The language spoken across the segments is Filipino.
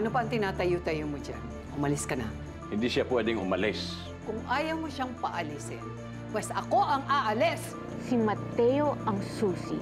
ano pa ang tinatayo-tayo mo dyan? Umalis ka na. Hindi siya pwedeng umalis. Kung ayaw mo siyang paalisin, pues ako ang aalis! Si Mateo ang susi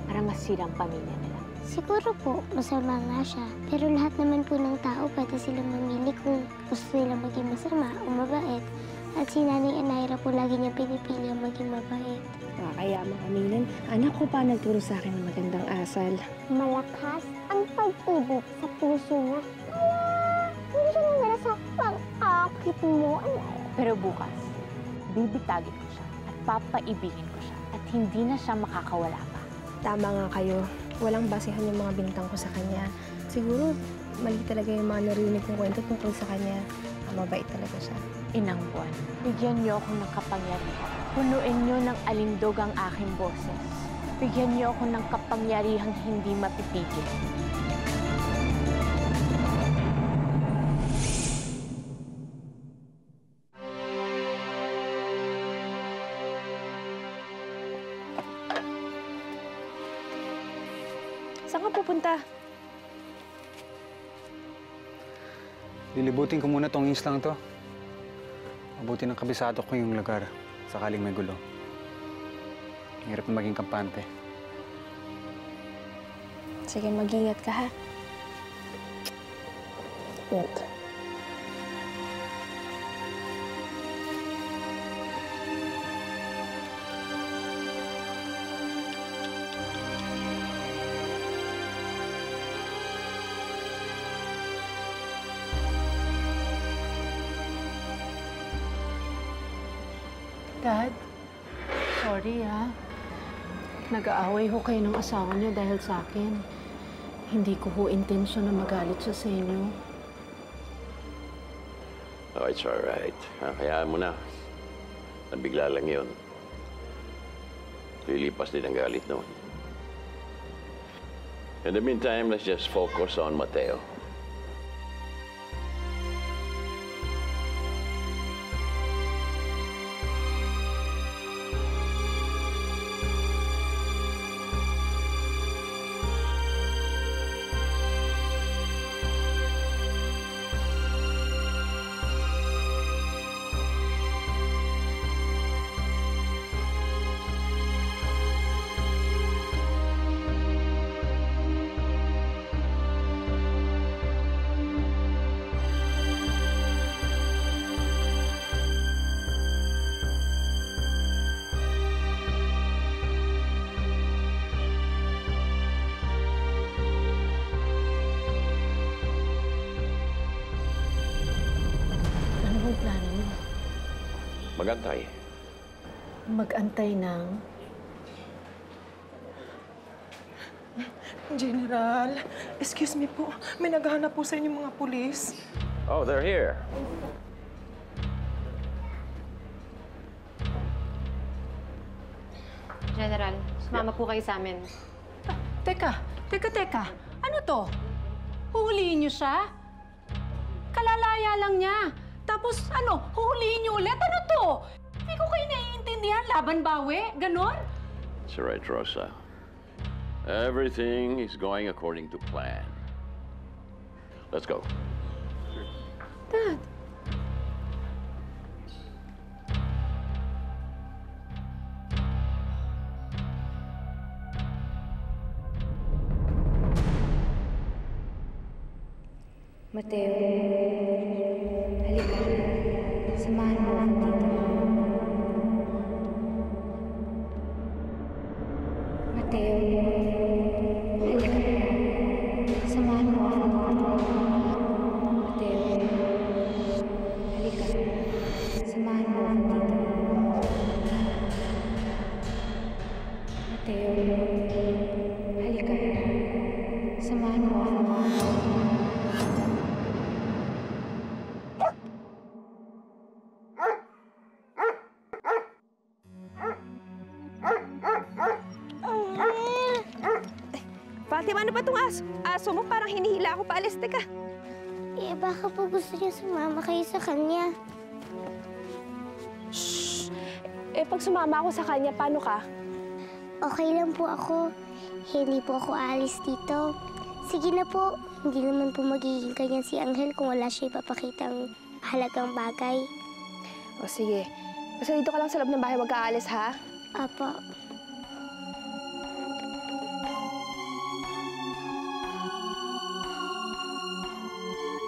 para masirang pamilya nila. Siguro po, masama nga siya. Pero lahat naman po ng tao pwede silang mamili kung gusto nilang maging masama o mabait. At si Nanay Anaira po lagi niya pinipili ang maging mabait. Kaya mga aminin, anak ko pa nagturo sa akin ng magandang asal. Malakas ang pag-ibig sa puso niya. Hindi siya nangyara sa pag-akit mo. Pero bukas, bibitagin ko siya at papaibigin ko siya at hindi na siya makakawala pa. Tama nga kayo. Walang basehan yung mga bintang ko sa kanya. Siguro, mali talaga yung mga narinig kong kwento tungkol sa kanya. Mabait talaga siya. Inang buwan, bigyan niyo ako ng kapangyarihan. Punuin niyo ng alindog ang aking boses. Bigyan niyo ako ng kapangyarihang hindi mapipigil. Saan ka pupunta? Lilibutin ko muna tong islang to. Mabuti ng kabisado ko yung lugar sakaling may gulo. Hirap na maging kampante. Sige, mag-ingat ka, ha? Ingat. Dad, sorry ha. Nag-aaway ho kayo ng asawa niyo dahil sa akin. Hindi ko ho intensyon na magalit siya sa inyo. Oh, it's alright. Hayaan mo na. Nabigla lang yun. Lilipas din ang galit noon. In the meantime, let's just focus on Mateo. Magantay. Mag-antay ng... General, excuse me po. May naghahanap po sa inyo mga pulis. Oh, they're here. General, sumama po kayo sa amin. Teka. Ano to? Huhulihin niyo siya? Kalalaya lang niya. Tapos ano, huhulihin niyo ulit? Ano to? Hindi ko kayo naiintindihan. Laban bawi? Ganon? That's right, Rosa. Everything is going according to plan. Let's go. Dad. Mateo, halika. Samahan mo ako dito. Mateo, halika. Samahan mo ako dito. Mateo, halika. Samahan mo ako dito. Mateo, halika. Samahan mo ako. Fatima, ano ba itong aso mo? Parang hinihila ako paalis. Teka. Eh, baka po gusto niyo sumama kayo sa kanya. Shh! Eh, pag sumama ako sa kanya, paano ka? Okay lang po ako. Hindi po ako alis dito. Sige na po. Hindi naman po magiging ganyan si Angel kung wala siya ipapakitang halagang bagay. O sige. Basta dito ka lang sa loob ng bahay, huwag ka aalis, ha? Apo.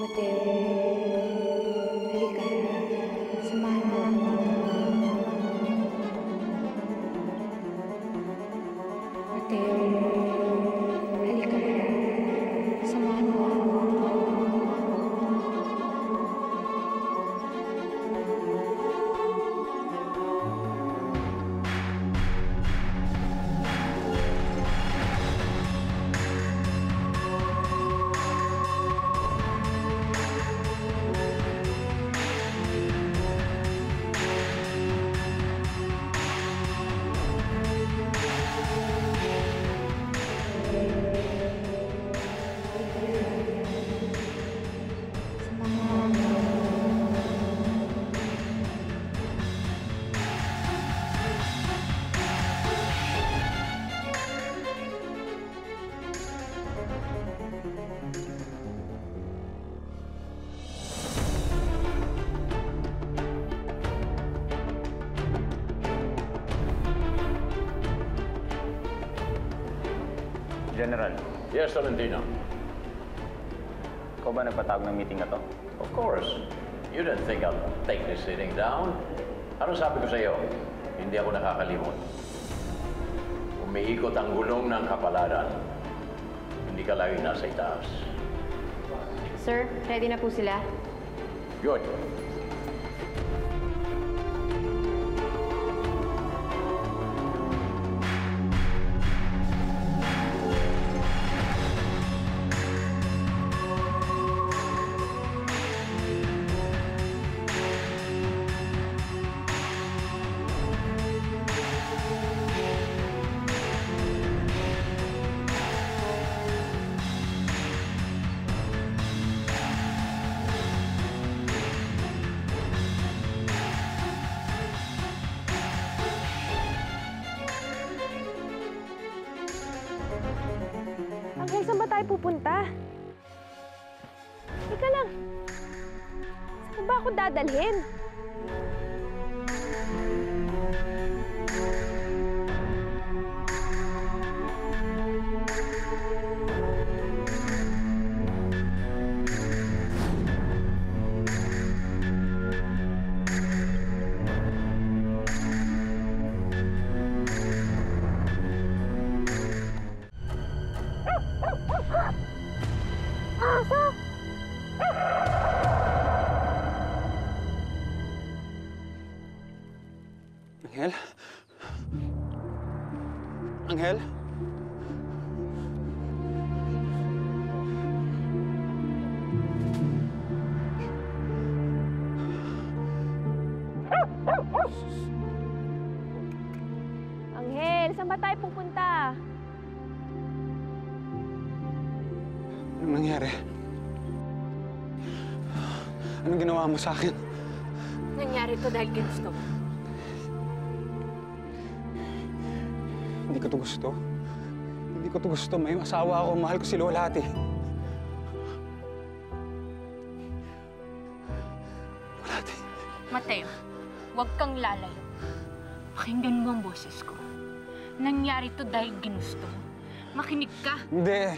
Mateo, halika. Samahan mo ako. Mateo, halika. Samahan mo ako. General, Yes, Tolentino. ikaw ba nagpatawag ng meeting na to? Of course. You didn't think I'll take this sitting down? Ano sabi ko sa iyo? Hindi ako nakakalimot. Umiikot ang gulong ng kapalaran. Hindi ka laging nasa itaas. Sir, ready na po sila? Good. Angel, saan ba tayo pupunta? Teka lang. Saan ba ako dadalhin? Angel? Angel? Angel, saan ba tayo pupunta? Anong nangyari? Anong ginawa mo sa akin? Nangyari to dahil ginusto mo. Hindi ko to gusto. Hindi ko to gusto. May asawa ako. Mahal ko si Lolati. Lolati. Mateo, huwag kang lalayo. Pakinggan mo ang boses ko. Nangyari to dahil ginusto mo. Makinig ka. Hindi.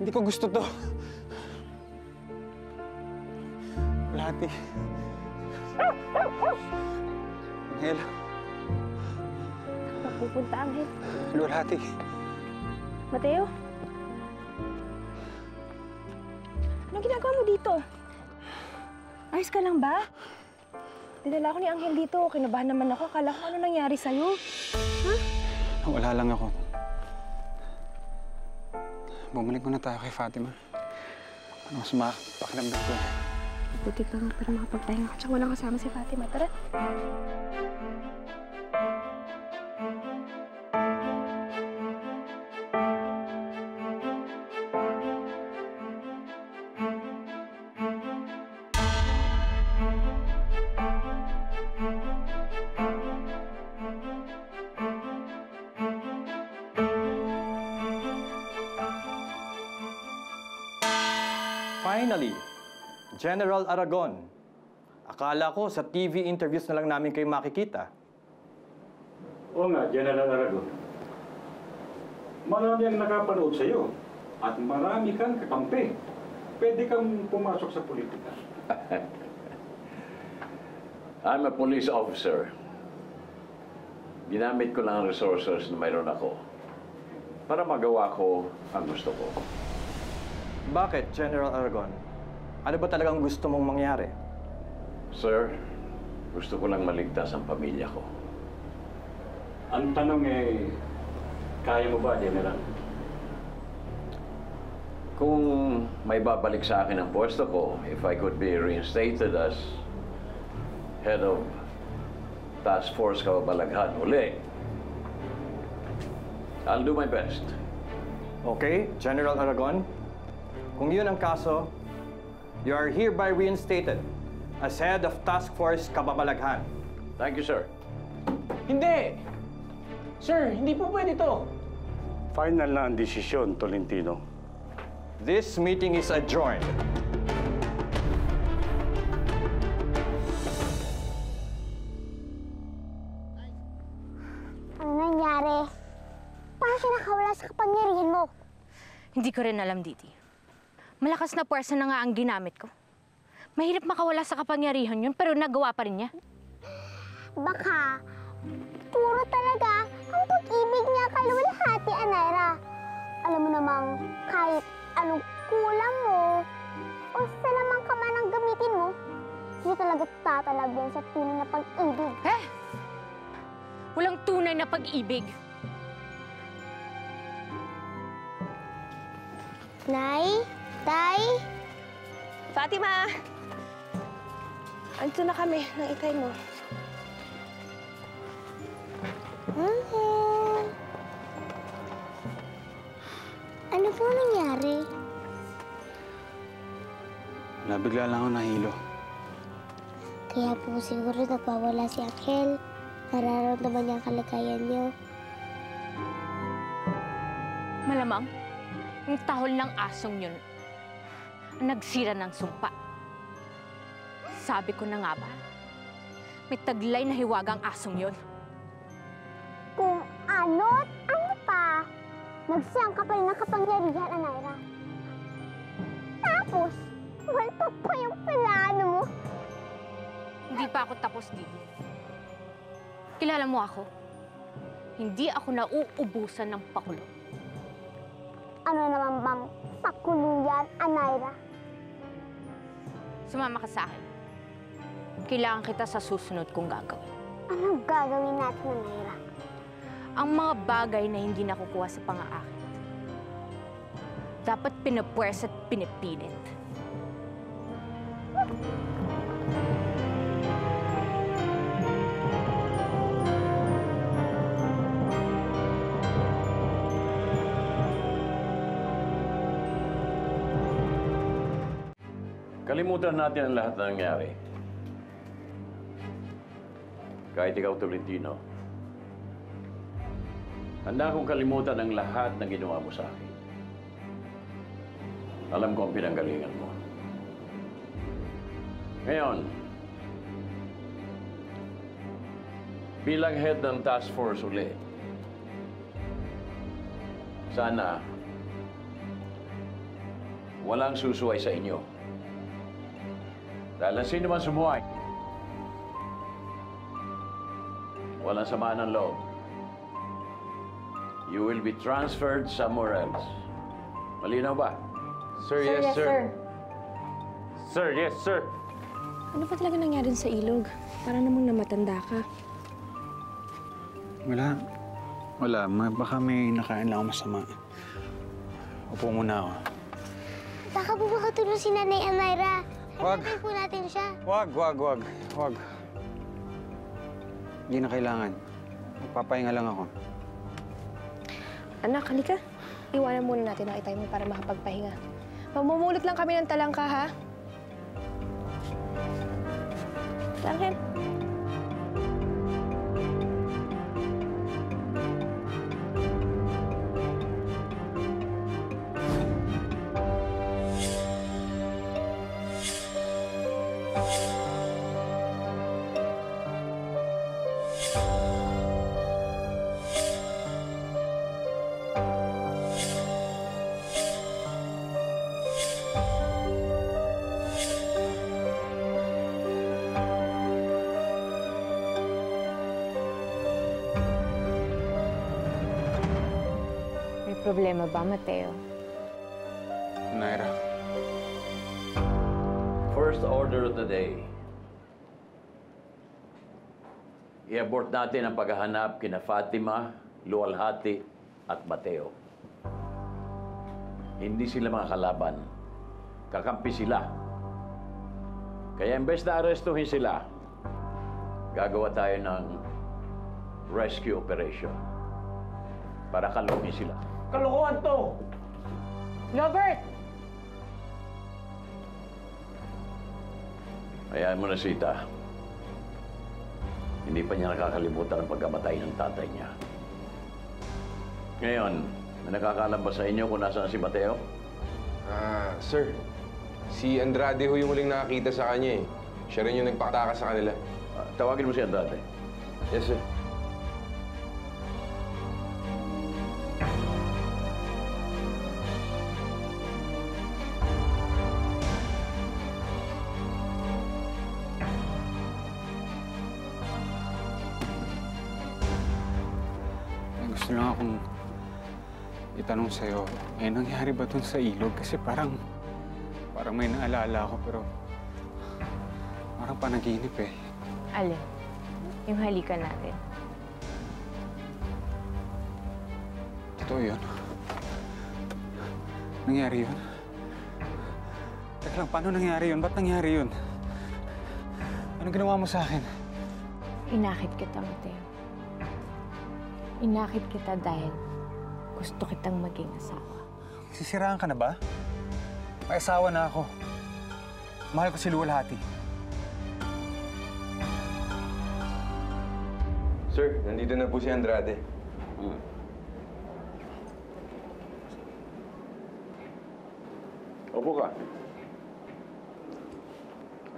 Hindi ko gusto to. Lolati. Angel. Pupunta, Angel. Lolati. Mateo? Anong ginagawa mo dito? Ayos ka lang ba? Dinala ko ni Angel dito. Kinabahan naman ako. Akala ko ano nangyari sa'yo. Wala lang ako. Bumalik muna tayo kay Fatima. Ano mas pakiramdam ko. Buti pa nga para makapagpahinga ka. Tsaka walang kasama si Fatima. Tara. General Aragon, akala ko sa TV interviews na lang namin kayo makikita. Oo nga, General Aragon. Marami ang nakapanood sa iyo at marami kang kakampi. Pwede kang pumasok sa politika. I'm a police officer. Ginamit ko lang ang resources na mayroon ako para magawa ko ang gusto ko. Bakit, General Aragon? Ano ba talagang gusto mong mangyari? Sir, gusto ko lang maligtas ang pamilya ko. Ang tanong kaya mo ba, General? Kung may babalik sa akin ang pwesto ko, if I could be reinstated as head of Task Force Kababalaghan uli, I'll do my best. Okay, General Aragon. Kung yun ang kaso, you are hereby reinstated as head of Task Force Kababalaghan. Thank you, sir. Hindi! Sir, hindi po pwede to. Final na ang desisyon, Tolentino. This meeting is adjourned. Ano nangyari? Paano siya nakawala sa kapangyarihan mo? Hindi ko rin alam, Didi. Malakas na puwersa na nga ang ginamit ko. Mahirap makawala sa kapangyarihan yun, pero nagawa pa rin niya. Baka, puro talaga ang pag-ibig niya kay Luwalhati, Anaira. Alam mo namang kahit anong kulang mo o salamang ka man ang gamitin mo, hindi talaga tatalab yan sa tunay na pag-ibig. Walang tunay na pag-ibig. Nay? Tay? Fatima! Andito na kami ng itay mo. Ano po nangyari? Nabigla lang ako nahilo. Kaya po siguro nagwawala si Angel. Nararamdaman niya ang kalagayan niyo. Malamang, yung tahol ng asong yun, ang nagsira ng sumpa. Sabi ko na nga ba, may taglay na hiwagang asong yun. Kung ano't ano pa, nagsiyang ka pa rin ng kapangyarihan, Anaira. Tapos, walpak pa yung plano mo. Hindi pa ako tapos, Didi. Kilala mo ako? Hindi ako nauubusan ng pakulo. Ano naman bang pakuluyan, Anaira? Sumama ka sa akin. Kailangan kita sa susunod kong gagawin. Anong gagawin natin, Anaira? Ang mga bagay na hindi nakukuha sa pang-aakit, dapat pinapwersa at pinipilit. Kalimutan natin ang lahat na nangyari. Kahit ikaw, Tolentino, handa akong kalimutan ang lahat na ginawa mo sa akin. Alam ko ang pinanggalingan mo. Ngayon, bilang head ng task force ulit, sana walang susuway sa inyo. Dahil ang sino man sumuway, walang samaan ng loob. You will be transferred somewhere else. Malinaw ba? Sir, yes, sir. Sir, yes, sir. Ano ba talaga nangyari sa ilog? Para namang namatanda ka. Wala. Wala. Baka may nakain lang ako masama. Upo muna ako. Baka po makatulong si Nanay Anaira. Wag. Hanapin po natin siya. Wag. Hindi na kailangan. Magpapahinga lang ako. Anak, halika. Iwanan muna natin ang itay mo para makapagpahinga. Mamumulot lang kami ng talangka, ha? Langkin. May problema ba, Mateo? Naira, First order of the day. I-abort natin ang paghahanap kina Fatima, Luwalhati at Mateo. Hindi sila mga kalaban. Kakampi sila. Kaya imbes na arestuhin sila, gagawa tayo ng rescue operation para kalungin sila. Kalokohan to! Robert! Hayaan mo na, Sita. Hindi pa niya nakakalimutan ang pagkamatay ng tatay niya. Ngayon, may nakakaalam ba sa inyo kung nasaan si Mateo? Sir, si Andrade ho yung huling nakakita sa kanya eh. Siya rin yung nagpakataka sa kanila. Tawagin mo si Andrade. Yes, sir. gusto lang akong itanong sa'yo, may nangyari ba dun sa ilog? Kasi parang may naalala ako, pero parang panaginip eh. Alin? Yung halikan natin. Totoo yun. Nangyari yun? Teka lang, paano nangyari yun? Ba't nangyari yun? Anong ginawa mo sa akin? Inakit kita, Mateo. Inakit kita dahil gusto kitang maging asawa. Sisiraan ka na ba? May asawa na ako. Mahal ko si Luwalhati. Sir, nandito na po si Andrade. Opo ka.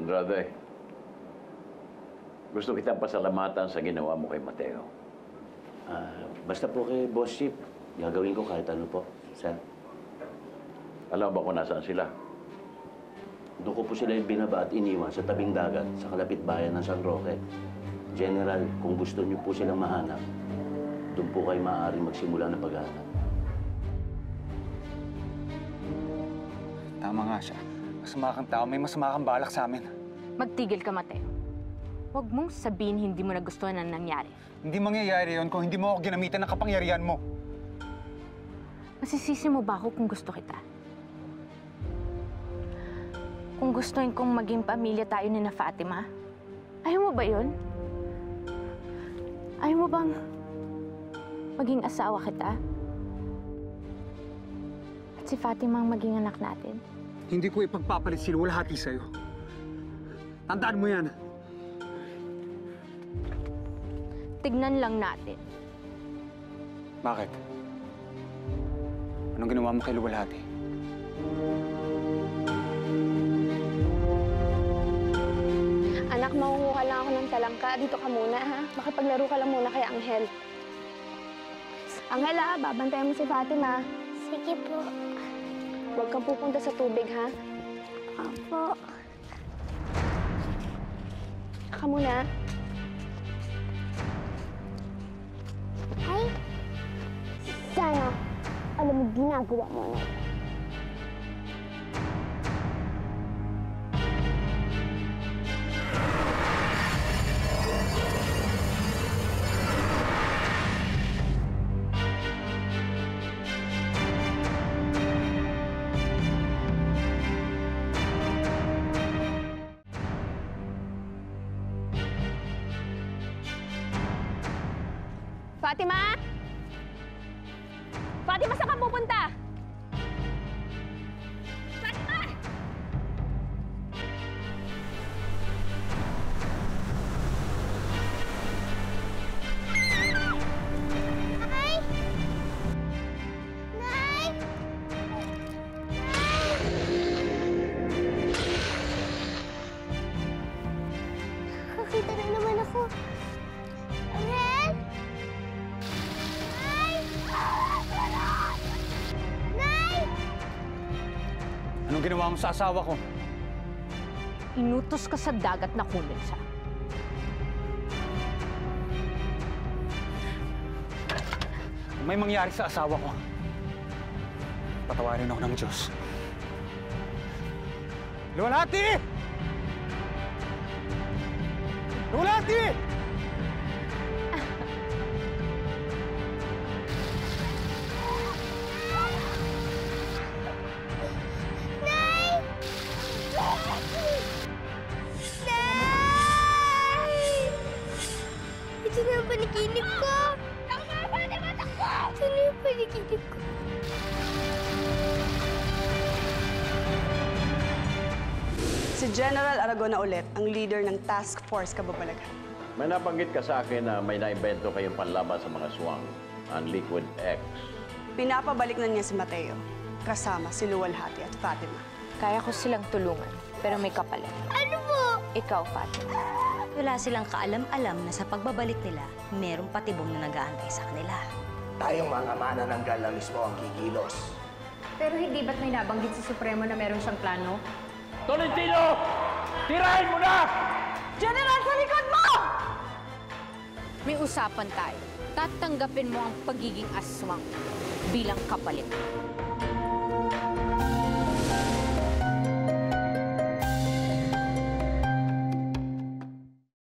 Andrade, gusto kitang pasalamatan sa ginawa mo kay Mateo. Basta po kay Boss Chief, gagawin ko kahit ano po, sir. Alam ba kung nasaan sila? Doon ko po sila yung binaba at iniwan sa tabing dagat sa kalapit bayan ng San Roque. General, kung gusto niyo po silang mahanap, doon po kayo maaaring magsimula ng paghahanap. Tama nga siya. Masama kang tao, may masama kang balak sa amin. Magtigil ka, Mateo. Huwag mong sabihin hindi mo nagustuhan ang nangyari. Hindi mangyayari yun kung hindi mo ako ginamitan ng kapangyarihan mo. Masisisi mo ba ako kung gusto kita? Kung gustuin kong maging pamilya tayo ni na Fatima? Ayaw mo ba yun? Ayaw mo bang maging asawa kita? At si Fatima ang maging anak natin? Hindi ko ipagpapalit si Luwalhati sa'yo. Tandaan mo yan. Tignan lang natin. Bakit? Anong ginawa mo kay Luwalhati? Anak, makukuha lang ako ng talangka. Dito ka muna, ha? Makipaglaro ka lang muna kay Angel. Angel, ha? Babantayan mo si Fatima. Sige po. Huwag kang pupunta sa tubig, ha? Opo. Ka muna. Ay, sana alam mo ginagawa mo na. Fatima! Fatima, saan ka pupunta? Fatima! Nay! Nay! Nandito na naman ako. Angel? Nay! Nay! Anong ginawa mo sa asawa ko? Inutos ka sa dagat na kunin siya. Kung may mangyari sa asawa ko, patawarin ako ng Diyos. Luwalhati! Luwalhati! Nay! Ito na ang panaginip ko! Ito na yung panaginip ko. Si General Aragon na ulit, ang leader ng Task Force Kababalaghan. May nabanggit ka sa akin na may naimbento kayong panlaban sa mga swang, ang Liquid X. Pinapabalik na niya si Mateo, kasama si Luwalhati at Fatima. Kaya ko silang tulungan, pero may kapalit. Ano po? Ikaw, Fatima. Wala silang kaalam-alam na sa pagbabalik nila, merong patibong na nag-aantay sa kanila. Tayong mga manananggal na mismo ang kikilos. Pero hindi ba't may nabanggit si Supremo na meron siyang plano? Tolentino! Tirahin mo na! General, sa likod mo! May usapan tayo. Tatanggapin mo ang pagiging aswang bilang kapalit.